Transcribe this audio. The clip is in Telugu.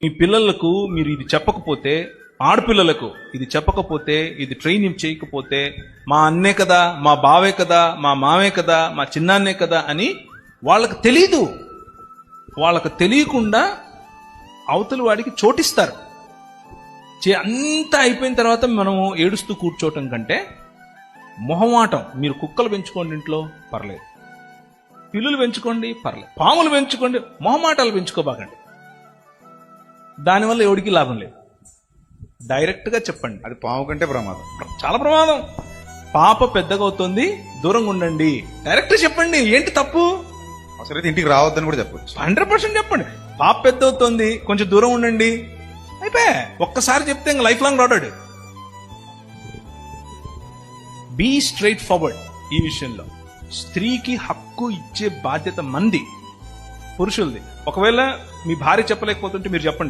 మీ పిల్లలకు మీరు ఇది చెప్పకపోతే, ఆడపిల్లలకు ఇది చెప్పకపోతే, ఇది ట్రైనింగ్ చేయకపోతే, మా అన్నే కదా, మా బావే కదా, మా మావే కదా, మా చిన్నాన్నే కదా అని వాళ్ళకు తెలీదు. వాళ్ళకు తెలియకుండా అవతలి వాడికి చోటిస్తారు. అంతా అయిపోయిన తర్వాత మనము ఏడుస్తూ కూర్చోవటం కంటే మొహమాటం. మీరు కుక్కలు పెంచుకోండి ఇంట్లో, పర్లేదు. పిల్లులు పెంచుకోండి, పర్లేదు. పాములు పెంచుకోండి, మొహమాటాలు పెంచుకోబాకండి. దానివల్ల ఎవడికి లాభం లేదు. డైరెక్ట్గా చెప్పండి. అది పాము కంటే ప్రమాదం, చాలా ప్రమాదం. పాప పెద్దగా అవుతుంది, దూరంగా ఉండండి. డైరెక్ట్ చెప్పండి. ఏంటి తప్పు? అసలైతే ఇంటికి రావద్దని కూడా చెప్పొచ్చు. 100% చెప్పండి. పాప పెద్ద అవుతుంది, కొంచెం దూరం ఉండండి. అయిపోయా. ఒక్కసారి చెప్తే ఇంకా లైఫ్ లాంగ్ రాడాడు. Be straightforward. ఈ విషయంలో స్త్రీకి హక్కు ఇచ్చే బాధ్యత మంది, పురుషులది. ఒకవేళ మీ భార్య చెప్పలేకపోతుంటే మీరు చెప్పండి.